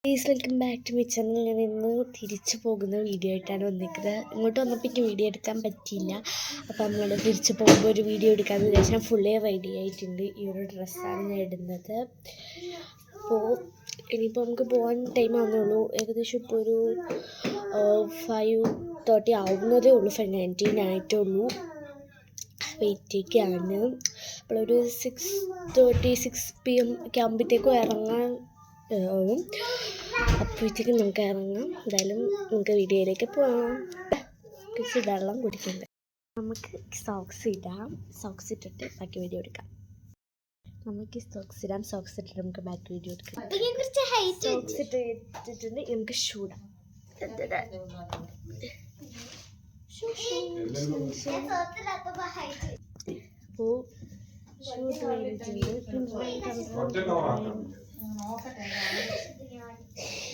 Please welcome back to my channel. ഞാൻ ഇന്ന് തിരിച്ചു പോകുന്ന വീഡിയോ ആയിട്ടാണ് വന്നിരിക്കുന്നത്. ഇങ്ങോട്ട് വന്നപ്പോൾ എനിക്ക് വീഡിയോ എടുക്കാൻ പറ്റിയില്ല. അപ്പോൾ നമ്മൾ തിരിച്ചു പോകുമ്പോൾ ഒരു വീഡിയോ എടുക്കാമെന്ന് വിചാരിച്ചാൽ ഞാൻ ഫുള്ളി റെഡി ആയിട്ടുണ്ട്. ഈ ഒരു ഡ്രസ്സാണ് ഞാൻ ഇടുന്നത്. അപ്പോൾ ഇനിയിപ്പോൾ നമുക്ക് പോകാൻ ടൈം ആവുന്നേ ഉള്ളൂ. ഏകദേശം ഇപ്പോൾ ഒരു 5:30 ആവുന്നതേ ഉള്ളൂ. 5:19 ആയിട്ടേ ഉള്ളൂ. വെയിറ്റേക്കാണ്. അപ്പോഴൊരു 6:36 PM ഒക്കെ ആകുമ്പോഴത്തേക്കും ഇറങ്ങാൻ ആവും. അപ്പോഴത്തേക്കും നമുക്ക് ഇറങ്ങാം. എന്തായാലും നമുക്ക് വീഡിയോയിലേക്ക് പോകാം. കുറച്ച് വെള്ളം കുടിക്കണ്ടേ. നമുക്ക് സോക്സ് ഇടാം. സോക്സ് ഇട്ടിട്ട് ബാക്കി വീഡിയോ എടുക്കാം. നമുക്ക് സോക്സ് ഇടാം. സോക്സ് ഇട്ടിട്ട് നമുക്ക് ബാക്കി വീഡിയോ എടുക്കാം. സോക്സ് ഇട്ടിട്ടുണ്ട്. നമുക്ക് ഷൂ ഇടാം. അപ്പോൾ ഷൂ ഇട്ട് കഴിഞ്ഞിട്ടുണ്ട്.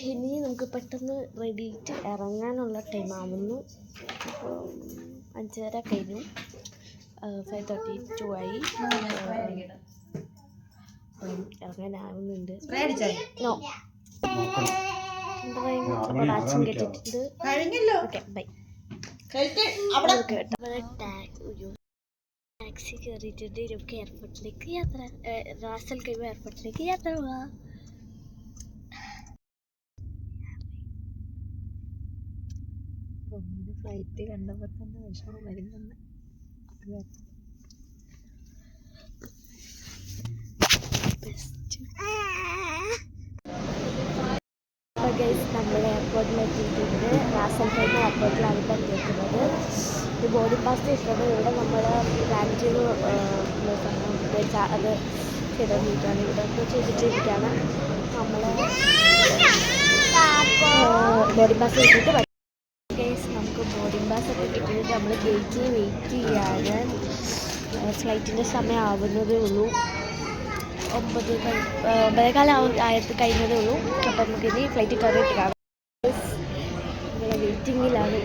ഇനി നമുക്ക് പെട്ടെന്ന് റെഡിയായിട്ട് ഇറങ്ങാനുള്ള ടൈം ആവുന്നു. അപ്പോൾ 5:30 കഴിഞ്ഞു. 5:32 ആയി. ഇറങ്ങാനാവുന്നുണ്ട്. വാച്ചും കേട്ടിട്ടുണ്ട്. Okay bye. ടാക്സി കയറിയിട്ടുണ്ട്. നമുക്ക് എയർപോർട്ടിലേക്ക് യാത്ര റാസൽ കൈമ എയർപോർട്ടിലേക്ക് യാത്ര പോവാം. ഫ്ലൈറ്റ് കണ്ടപ്പോൾ തന്നെ വിഷമം വരുന്നുണ്ട്. നമ്മൾ എയർപോർട്ടിലെത്തിയിട്ടുണ്ട്. റാസൽ കൈമ എയർപോർട്ടിലാണ് ഇപ്പം എത്തിയിരിക്കുന്നത്. ഇത് ബോർഡിംഗ് പാസ് ഇട്ടത്. ഇവിടെ നമ്മൾ ലാൻഡ് ചെയ്ത് അത് ചെയ്തിട്ടാണ് ഇവിടെ ചെയ്തിട്ടിരിക്കുകയാണ്. നമ്മൾ ബോർഡിംഗ് പാസ് ഇട്ടിട്ട് നമുക്ക് ബോർഡിംഗ് പാസ് ഒക്കെ കിട്ടിയിട്ട് നമ്മൾ ഗേറ്റിൽ വെയിറ്റ് ചെയ്യാണ്. ഫ്ലൈറ്റിൻ്റെ സമയം ആവുന്നതേ ഉള്ളൂ. 9:15 കഴിഞ്ഞതേ ഉള്ളൂ. അപ്പം നമുക്കിനി ഫ്ലൈറ്റ് കയറിയിട്ട് കാണാം. നമ്മൾ വെയിറ്റിങ്ങിലാണ്.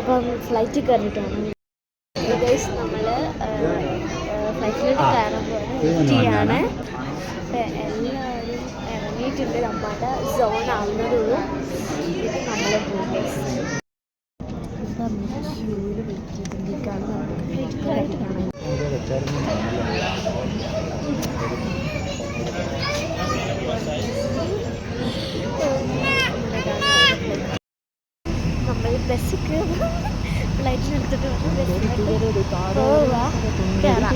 അപ്പം ഫ്ലൈറ്റ് കയറിയിട്ടാണ് നമ്മൾ ഫ്ലൈറ്റിലോട്ട് കയറുമ്പോൾ വെയിറ്റ് ചെയ്യാണ്. എല്ലാവരും ഇറങ്ങിയിട്ടുണ്ട്. നമ്മുടെ സോൺ ആവുന്നതുള്ളൂ. ഇത് നമ്മൾ പോകും. ഇപ്പം ക്യൂവിൽ വെയിറ്റ് ചെയ്തിട്ടാണ് നമുക്ക് ഫ്ലൈറ്റ് കയറിയിട്ട് കാണാൻ. നമ്മൾ ബസ്സിൽ കയറും. ഫ്ലൈറ്റിനെടുത്തിട്ട് പോവാം. കയറാം.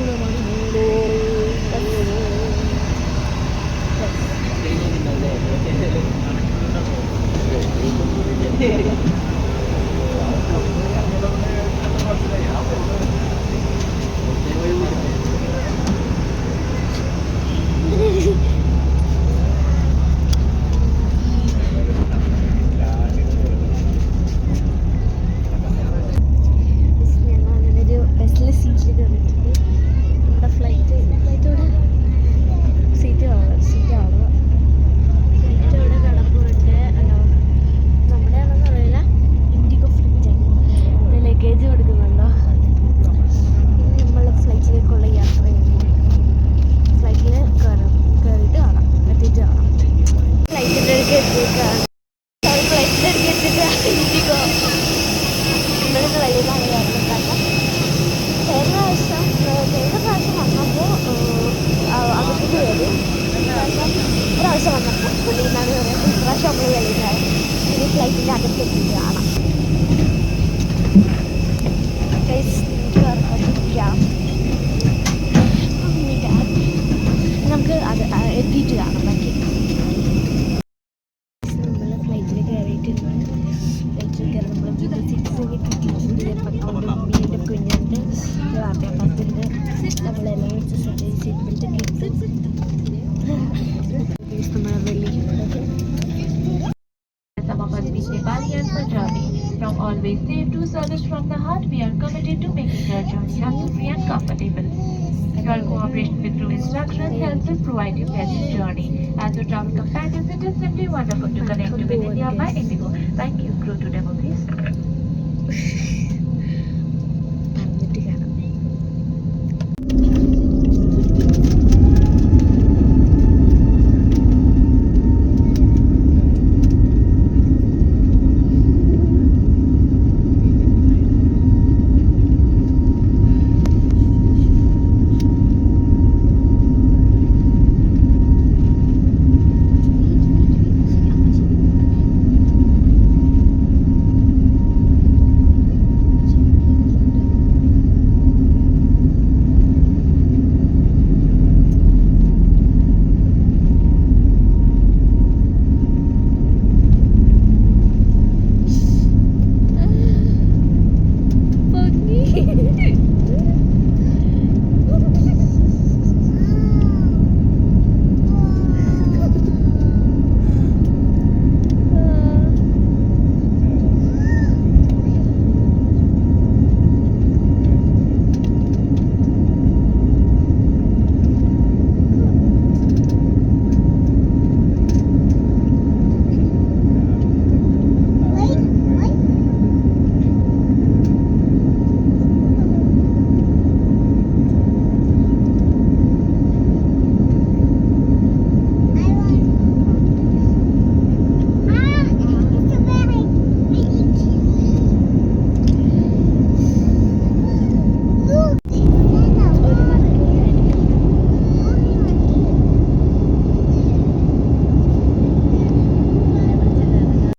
പ്രാവശ്യം വന്നപ്പോൾ പുള്ളി എന്നാണ് പറയുന്നത്. ഇപ്രാവശ്യം നമ്മൾ കളിക്കാറ്. ഇനി ഫ്ലൈറ്റിൻ്റെ അകത്തെത്തി കാണാം. നമുക്ക് അത് എത്തിയിട്ട് കാണാം ബാക്കി. നമ്മൾ ഫ്ലൈറ്റിൽ കയറിയിട്ടുണ്ട്. ഫ്ലൈറ്റിൽ കയറി നമ്മൾ സിറ്റിസൊക്കെ കിട്ടിയിട്ടുണ്ട്. മീൻ്റെ കുഞ്ഞുണ്ട്, വാപ്പയപ്പത്തുണ്ട്. നമ്മളെല്ലാം വെച്ച് സീറ്റ് ബെൽറ്റ് കിട്ടും. From always safe to service from the heart, we are committed to making your journey hassle-free and comfortable. Your cooperation with crew instructions helps us provide you best journey. As your travel companions, it is simply wonderful to connect you with India by Indigo. Thank you. Crew to demo, please.